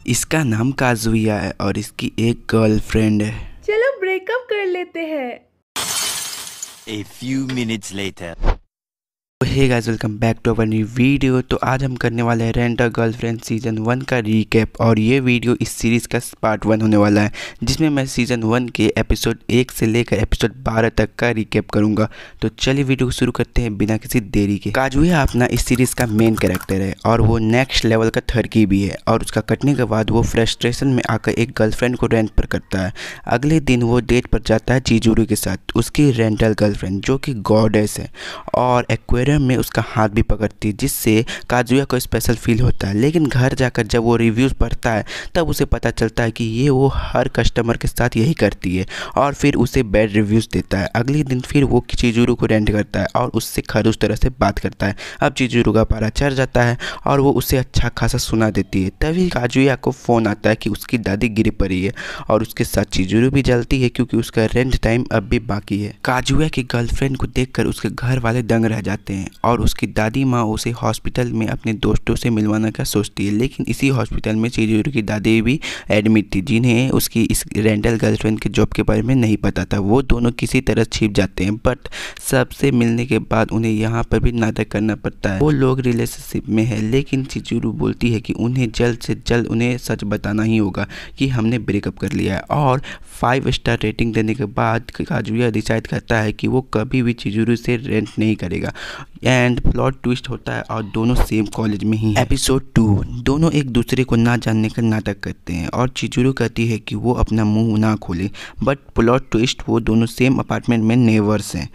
इसका नाम काजुया है और इसकी एक गर्लफ्रेंड है। चलो ब्रेकअप कर लेते हैं। A few minutes later. Hey guys, welcome back to our new video. तो आज हम करने वाले हैं रेंट अ गर्लफ्रेंड सीज़न 1 का रीकैप। और ये वीडियो इस सीरीज़ का पार्ट 1 होने वाला है, जिसमें मैं सीज़न 1 के एपिसोड 1 से लेकर एपिसोड 12 तक का रीकैप करूंगा। तो चलिए वीडियो को शुरू करते हैं बिना किसी देरी के। काजुया अपना इस सीरीज़ का मेन कैरेक्टर है और वो नेक्स्ट लेवल का थर्की भी है। और उसका कटने के बाद वो फ्रस्ट्रेशन में आकर एक गर्लफ्रेंड को रेंट पर करता है। अगले दिन वो डेट पर जाता है चिजुरू के साथ, उसकी रेंटल गर्लफ्रेंड जो कि गॉडेस है और एक्वेरियम में उसका हाथ भी पकड़ती है, जिससे काजुया को स्पेशल फील होता है। लेकिन घर जाकर जब वो रिव्यूज़ पढ़ता है तब उसे पता चलता है कि ये वो हर कस्टमर के साथ यही करती है और फिर उसे बैड रिव्यूज़ देता है। अगले दिन फिर वो चिजुरू को रेंट करता है और उससे खड़ूस तरह से बात करता है। अब चिजुरू का पारा चढ़ जाता है और वो उसे अच्छा खासा सुना देती है। तभी काजुया को फ़ोन आता है कि उसकी दादी गिर पड़ी है और उसके साथ चिजुरू भी जलती है क्योंकि उसका रेंट टाइम अब भी बाकी है। काजुया की गर्लफ्रेंड को देखकर उसके घर वाले दंग रह जाते हैं और उसकी दादी माँ उसे हॉस्पिटल में अपने दोस्तों से मिलवाने का सोचती है। लेकिन इसी हॉस्पिटल में चिजुरू की दादी भी एडमिट थी, जिन्हें उसकी इस रेंटल गर्लफ्रेंड के जॉब के बारे में नहीं पता था। वो दोनों किसी तरह छिप जाते हैं, बट सबसे मिलने के बाद उन्हें यहाँ पर भी नाटक करना पड़ता है। वो लोग रिलेशनशिप में है, लेकिन चिजुरू बोलती है कि उन्हें जल्द से जल्द उन्हें सच बताना ही होगा कि हमने ब्रेकअप कर लिया है। और 5 स्टार रेटिंग देने के बाद काजुया डिसाइड करता है कि वो कभी भी चिजुरू से रेंट नहीं करेगा। एंड प्लॉट ट्विस्ट होता है और दोनों सेम कॉलेज में ही। एपिसोड 2, दोनों एक दूसरे को ना जानने का नाटक करते हैं और चिजुरू कहती है कि वो अपना मुंह ना खोले, बट प्लॉट ट्विस्ट वो दोनों सेम अपार्टमेंट में नेबर्स हैं।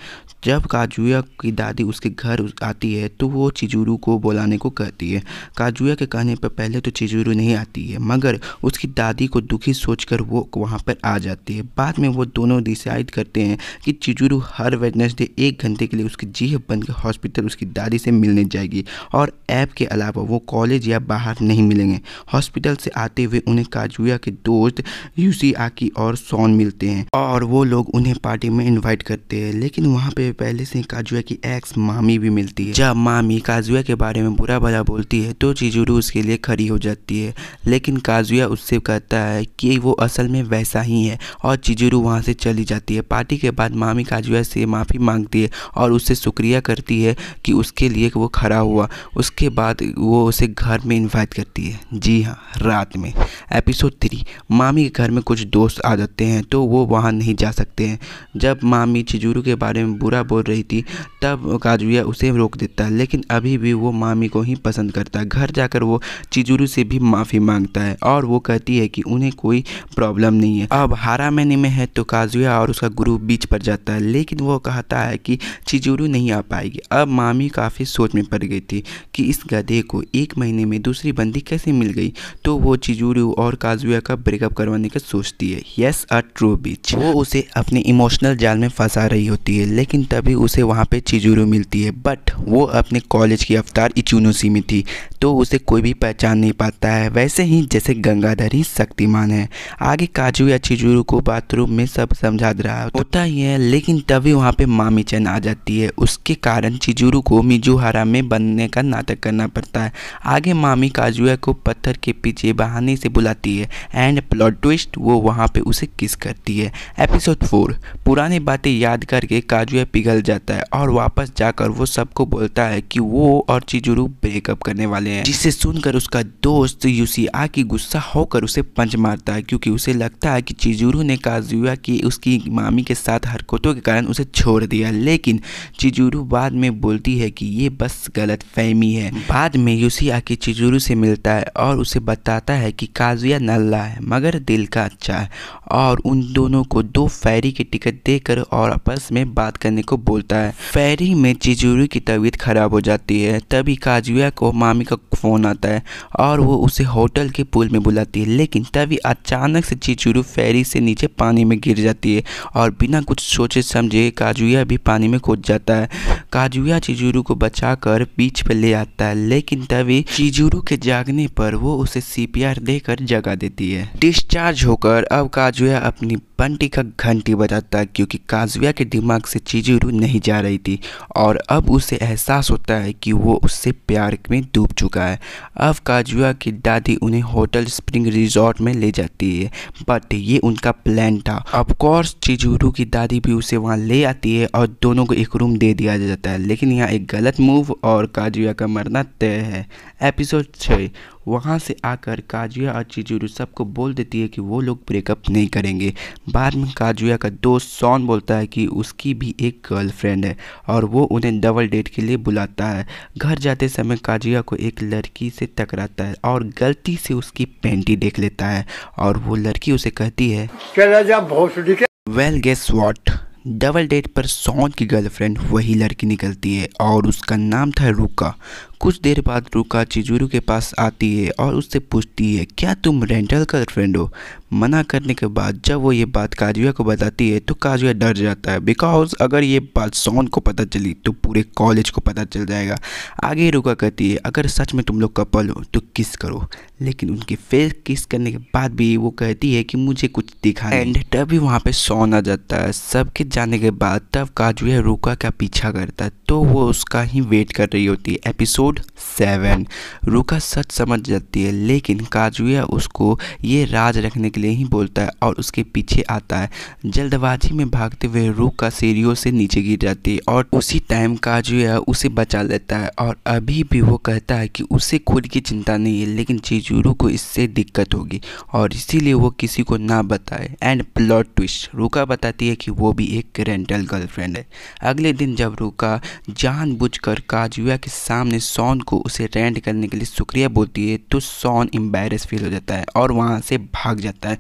जब काजुया की दादी उसके घर आती है तो वो चिजुरू को बुलाने को कहती है। काजुया के कहने पर पहले तो चिजुरू नहीं आती है, मगर उसकी दादी को दुखी सोचकर वो वहाँ पर आ जाती है। बाद में वो दोनों डिसाइड करते हैं कि चिजुरू हर वेडनेसडे 1 घंटे के लिए उसकी जीभ बंद के हॉस्पिटल उसकी दादी से मिलने जाएगी और ऐप के अलावा वो कॉलेज या बाहर नहीं मिलेंगे। हॉस्पिटल से आते हुए उन्हें काजुया के दोस्त यूसी आकी और सॉन मिलते हैं और वो लोग उन्हें पार्टी में इन्वाइट करते हैं। लेकिन वहाँ पे पहले से काजुया की एक्स मामी भी मिलती है। जब मामी काजुया के बारे में बुरा भला बोलती है तो चिजुरू उसके लिए खड़ी हो जाती है, लेकिन काजुया उससे कहता है कि वो असल में वैसा ही है और चिजुरू वहाँ से चली जाती है। पार्टी के बाद मामी काजुया से माफ़ी मांगती है और उससे शुक्रिया करती है कि उसके लिए वो खड़ा हुआ। उसके बाद वो उसे घर में इन्वाइट करती है, जी हाँ, रात में। एपिसोड 3, मामी के घर में कुछ दोस्त आ जाते हैं तो वो वहाँ नहीं जा सकते हैं। जब मामी चिजुरू के बारे में बुरा बोल रही थी तब काजुया उसे रोक देता है, लेकिन अभी भी वो मामी को ही पसंद करता है। घर जाकर वो चिजुरू से भी माफ़ी मांगता है और वो कहती है कि उन्हें कोई प्रॉब्लम नहीं है। अब हारामेनी में है तो काजुया और उसका ग्रुप बीच पर जाता है, लेकिन वो कहता है कि चिजुरू नहीं आ पाएगी। अब मामी काफ़ी सोच में पड़ गई थी कि इस गधे को 1 महीने में दूसरी बंदी कैसे मिल गई, तो वो चिजुरू और काजुया का ब्रेकअप करवाने का सोचती है। यस, अ ट्रू बिच। वो उसे अपने इमोशनल जाल में फंसा रही होती है, लेकिन तभी उसे वहाँ पे चिजुरू मिलती है। बट वो अपने कॉलेज की अवतार इचुनोसी में थी तो उसे कोई भी पहचान नहीं पाता है, वैसे ही जैसे गंगाधर ही शक्तिमान है। आगे काजुया चिजुरू को बाथरूम में सब समझा रहा होता ही है, लेकिन तभी वहाँ पे मामी चैन आ जाती है। उसके कारण चिजुरू को मिजुहारा में बनने का नाटक करना पड़ता है। आगे मामी काजुया को पत्थर के पीछे बहाने से बुलाती है एंड प्लॉट ट्विस्ट वो वहाँ पे उसे किस करती है। एपिसोड 4, पुरानी बातें याद करके काजुया पिघल जाता है और वापस जाकर वो सबको बोलता है कि वो और चिजुरू ब्रेकअप करने वाले हैं, जिसे सुनकर उसका दोस्त यूसी आकी गुस्सा होकर उसे पंच मारता है क्योंकि उसे लगता है कि चिजुरू ने काजुया की उसकी मामी के साथ हरकतों के कारण उसे छोड़ दिया। लेकिन चिजुरू बाद में बोलती है कि ये बस गलतफहमी है। बाद में यूसी आकी चिजुरू से मिलता है और उसे बताता है कि काजुया नल्ला है मगर दिल का अच्छा है और उन दोनों को 2 फेरी की टिकट देकर और आपस में बात करने को बोलता है। फेरी में चिजुरू की तबीयत खराब हो जाती है। तभी काजुया को मामी का फ़ोन आता है और वो उसे होटल के पूल में बुलाती है, लेकिन तभी अचानक से चिजुरू फेरी से नीचे पानी में गिर जाती है और बिना कुछ सोचे समझे काजुया भी पानी में कूद जाता है। काजुया चिजुरू को बचाकर बीच पर ले आता है, लेकिन तभी चिजुरू के जागने पर वो उसे CPR देकर जगा देती है। डिस्चार्ज होकर अब काजुया अपनी बंटी का घंटी बजाता है क्योंकि काजुया के दिमाग से चिजुरू नहीं जा रही थी और अब उसे एहसास होता है कि वो उससे प्यार में डूब चुका है। अब काजुया की दादी उन्हें होटल स्प्रिंग रिजॉर्ट में ले जाती है, बट ये उनका प्लान था। ऑफ कोर्स चिजुरू की दादी भी उसे वहाँ ले आती है और दोनों को एक रूम दे दिया जाता है, लेकिन यहाँ एक गलत मूव और काजुया का मरना तय है। एपिसोड 6। वहाँ से आकर काजुया और चिजुरू सबको बोल देती है कि वो लोग ब्रेकअप नहीं करेंगे। बाद में काजुया का दोस्त सॉन बोलता है कि उसकी भी एक गर्लफ्रेंड है और वो उन्हें डबल डेट के लिए बुलाता है। घर जाते समय काजुया को एक लड़की से टकराता है और गलती से उसकी पैंटी देख लेता है और वो लड़की उसे कहती है well guess what, double date पर सॉन की गर्लफ्रेंड वही लड़की निकलती है और उसका नाम था रुका। कुछ देर बाद रुका चिजुरू के पास आती है और उससे पूछती है क्या तुम रेंटल गर्लफ्रेंड हो। मना करने के बाद जब वो ये बात काजुया को बताती है तो काजुया डर जाता है, बिकॉज अगर ये बात सॉन को पता चली तो पूरे कॉलेज को पता चल जाएगा। आगे रुका कहती है अगर सच में तुम लोग कपल हो तो किस करो, लेकिन उनके फेस किस करने के बाद भी वो कहती है कि मुझे कुछ दिखा नहीं। एंड तभी वहाँ पे सॉन आ जाता है। सबके जाने के बाद तब काजुया रुका का पीछा करता है तो वो उसका ही वेट कर रही होती है। एपिसोड 7। रुका सच समझ जाती है, लेकिन काजुया उसको ये राज रखने के लिए ही बोलता है और उसके पीछे आता है। जल्दबाजी में भागते हुए रुका सीढ़ियों से नीचे गिर जाती है और उसी टाइम काजुया उसे बचा लेता है और अभी भी वो कहता है कि उसे खुद की चिंता नहीं है, लेकिन चिजुरू को इससे दिक्कत होगी और इसीलिए वो किसी को ना बताए। एंड प्लॉट ट्विस्ट, रुका बताती है कि वो भी एक रेंटल गर्लफ्रेंड है। अगले दिन जब रुका जानबूझकर काजुया के सामने सॉन को उसे रेंट करने के लिए शुक्रिया बोलती है तो सॉन एम्बैरेस फील हो जाता है और वहाँ से भाग जाता है।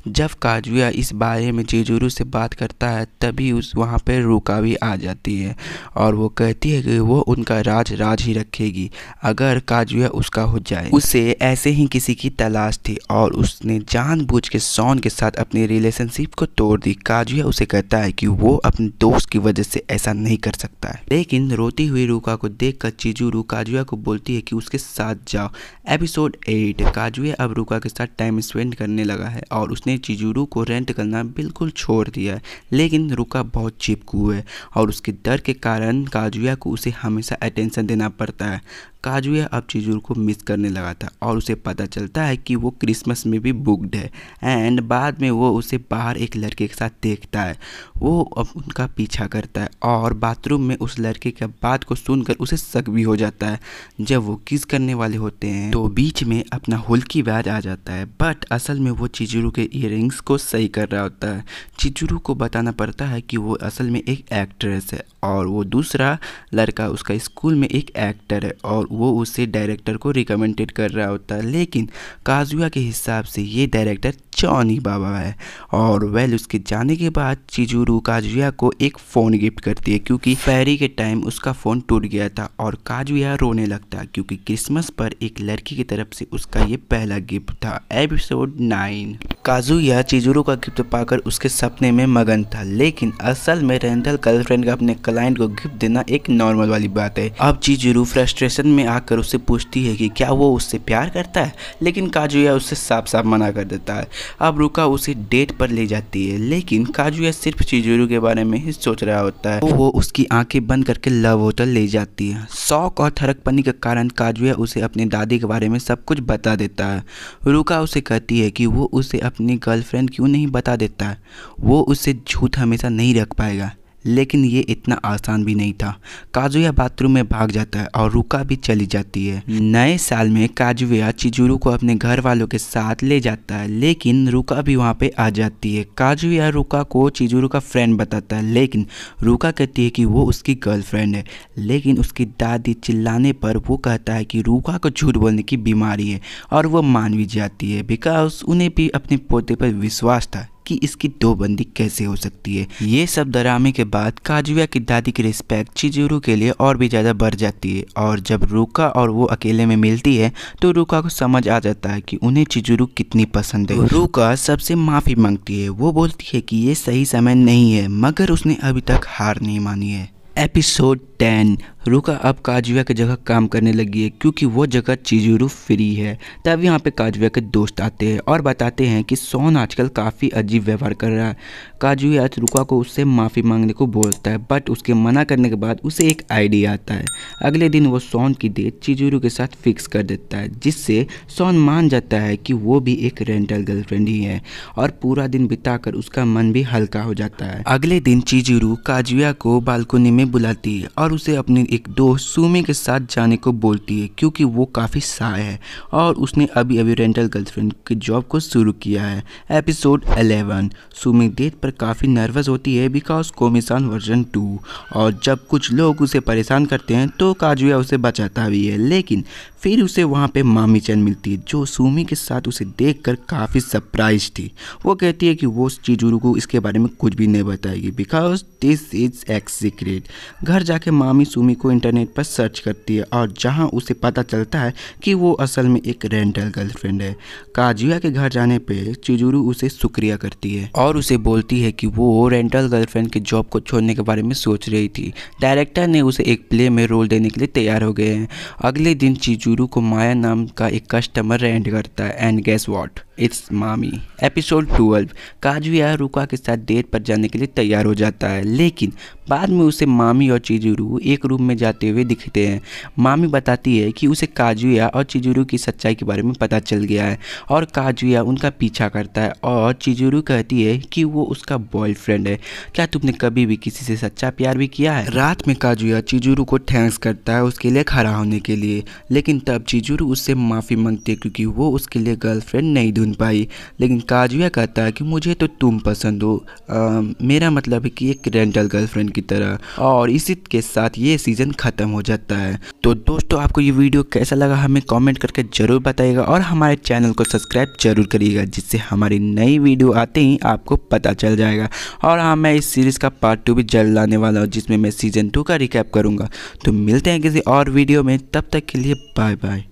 जब काजुया इस बारे में चिजुरू से बात करता है तभी वहाँ पर रुका भी आ जाती है और वो कहती है कि वो उनका राज ही रखेगी अगर काजुया उसका हो जाए। उसे ऐसे ही किसी की तलाश थी और उसने जानबूझ के सॉन के साथ अपनी रिलेशनशिप को तोड़ दी। काजुया उसे कहता है कि वो अपने दोस्त की वजह से ऐसा नहीं कर सकता है, लेकिन रोती हुई रुका को देखकर चिजुरू काजुया को बोलती है कि उसके साथ जाओ। एपिसोड 8। काजुया अब रुका के साथ टाइम स्पेंड करने लगा है और उसने चिजुरू को रेंट करना बिल्कुल छोड़ दिया है, लेकिन रुका बहुत चिपकू है और उसके डर के कारण काजुया को उसे हमेशा अटेंशन देना पड़ता है। काजुया अब चिजुरू को मिस करने लगा था और उसे पता चलता है कि वो क्रिसमस में भी बुक्ड है। एंड बाद में वो उसे बाहर एक लड़के के साथ देखता है। वो अब उनका पीछा करता है और बाथरूम में उस लड़के की बात को सुनकर उसे शक भी हो जाता है। जब वो किस करने वाले होते हैं तो बीच में अपना हुल्की बैज आ जाता है, बट असल में वो चिजुरू के इयररिंग्स को सही कर रहा होता है। चिजुरू को बताना पड़ता है कि वो असल में एक एक्ट्रेस है और वो दूसरा लड़का उसका स्कूल में एक एक्टर है और वो उसे डायरेक्टर को रिकमेंडेड कर रहा होता है, लेकिन काजुया के हिसाब से ये डायरेक्टर जॉनी बाबा है। और वेल उसके जाने के बाद चिजुरू काजुया को एक फ़ोन गिफ्ट करती है क्योंकि फेरी के टाइम उसका फ़ोन टूट गया था और काजुया रोने लगता है क्योंकि क्रिसमस पर एक लड़की की तरफ से उसका ये पहला गिफ्ट था। एपिसोड 9। काजुया चिजुरू का गिफ्ट पाकर उसके सपने में मगन था, लेकिन असल में रेंटल गर्लफ्रेंड का अपने क्लाइंट को गिफ्ट देना एक नॉर्मल वाली बात है। अब चिजुरू फ्रस्ट्रेशन में आकर उससे पूछती है कि क्या वो उससे प्यार करता है, लेकिन काजुया उससे साफ साफ मना कर देता है। अब रुका उसे डेट पर ले जाती है, लेकिन काजुया सिर्फ चिजुरू के बारे में ही सोच रहा होता है। तो वो उसकी आंखें बंद करके लव होटल ले जाती है। शौक और थरकपनी के कारण काजुया उसे अपनी दादी के बारे में सब कुछ बता देता है। रुका उसे कहती है कि वो उसे अपनी गर्लफ्रेंड क्यों नहीं बता देता है, वो उससे झूठ हमेशा नहीं रख पाएगा, लेकिन ये इतना आसान भी नहीं था। काजुया बाथरूम में भाग जाता है और रुका भी चली जाती है। नए साल में काजुया चिजुरू को अपने घर वालों के साथ ले जाता है, लेकिन रुका भी वहाँ पे आ जाती है। काजुया रुका को चिजुरू का फ्रेंड बताता है, लेकिन रुका कहती है कि वो उसकी गर्लफ्रेंड है, लेकिन उसकी दादी चिल्लाने पर वो कहता है कि रुका को झूठ बोलने की बीमारी है और वो मान भी जाती है, बिकॉज उन्हें भी अपने पोते पर विश्वास था कि इसकी दो बंदी कैसे हो सकती है। ये सब ड्रामे के बाद काजुया की दादी की रिस्पेक्ट चिजुरू के लिए और भी ज़्यादा बढ़ जाती है और जब रुका और वो अकेले में मिलती है तो रुका को समझ आ जाता है कि उन्हें चिजुरू कितनी पसंद है। रुका सबसे माफ़ी मांगती है। वो बोलती है कि ये सही समय नहीं है, मगर उसने अभी तक हार नहीं मानी है। एपिसोड 10 रुका अब काजुया की जगह काम करने लगी है क्योंकि वो जगह चिजुरू फ्री है। तब यहाँ पे काजुया के दोस्त आते हैं और बताते हैं कि सोन आजकल काफ़ी अजीब व्यवहार कर रहा है। काजुया रुका को उससे माफ़ी मांगने को बोलता है बट उसके मना करने के बाद उसे एक आइडिया आता है। अगले दिन वो सोन की डेट चिजुरू के साथ फिक्स कर देता है जिससे सोन मान जाता है कि वो भी एक रेंटल गर्लफ्रेंड ही है और पूरा दिन बिताकर उसका मन भी हल्का हो जाता है। अगले दिन चिजुरू काजुया को बालकनी में बुलाती है और उसे अपनी एक दोस्त सुमी के साथ जाने को बोलती है क्योंकि वो काफ़ी शाय है और उसने अभी अभी रेंटल गर्लफ्रेंड की जॉब को शुरू किया है। एपिसोड 11 सुमी डेट पर काफ़ी नर्वस होती है बिकॉज कोमिसान वर्जन 2 और जब कुछ लोग उसे परेशान करते हैं तो काजुया उसे बचाता भी है, लेकिन फिर उसे वहाँ पे मामी चैन मिलती है जो सुमी के साथ उसे देखकर काफ़ी सरप्राइज थी। वो कहती है कि वो चिजुरू को इसके बारे में कुछ भी नहीं बताएगी because this is x secret. घर जाके मामी सुमी को इंटरनेट पर सर्च करती है और जहाँ उसे पता चलता है कि वो असल में एक रेंटल गर्लफ्रेंड है। काजुया के घर जाने पे चिजुरू उसे शुक्रिया करती है और उसे बोलती है कि वो रेंटल गर्लफ्रेंड की जॉब को छोड़ने के बारे में सोच रही थी। डायरेक्टर ने उसे एक प्ले में रोल देने के लिए तैयार हो गए हैं। अगले दिन चिजुरू को माया नाम का एक कस्टमर रेंट करता है एंड गेस व्हाट, इट्स मामी। एपिसोड 12 काजुया रुका के साथ डेट पर जाने के लिए तैयार हो जाता है, लेकिन बाद में उसे मामी और चिजुरू एक रूम में जाते हुए दिखते हैं। मामी बताती है कि उसे काजुया और चिजुरू की सच्चाई के बारे में पता चल गया है और काजुया उनका पीछा करता है और चिजुरू कहती है कि वो उसका बॉयफ्रेंड है। क्या तुमने कभी भी किसी से सच्चा प्यार भी किया है? रात में काजुया चिजुरू को थैंक्स करता है उसके लिए खड़ा होने के लिए, लेकिन तब चिजुरू उससे माफ़ी मांगती है क्योंकि वो उसके लिए गर्लफ्रेंड नहीं ढूंढ पाई। लेकिन काजुया कहता है कि मुझे तो तुम पसंद हो, मेरा मतलब है कि एक रेंटल गर्लफ्रेंड की तरह। और इसी के साथ ये सीज़न ख़त्म हो जाता है। तो दोस्तों आपको ये वीडियो कैसा लगा हमें कमेंट करके ज़रूर बताइएगा और हमारे चैनल को सब्सक्राइब जरूर करिएगा जिससे हमारी नई वीडियो आते ही आपको पता चल जाएगा। और हाँ, मैं इस सीरीज़ का पार्ट 2 भी जल्द लाने वाला हूँ जिसमें मैं सीज़न 2 का रिकैप करूँगा। तो मिलते हैं किसी और वीडियो में, तब तक के लिए बाय बाय।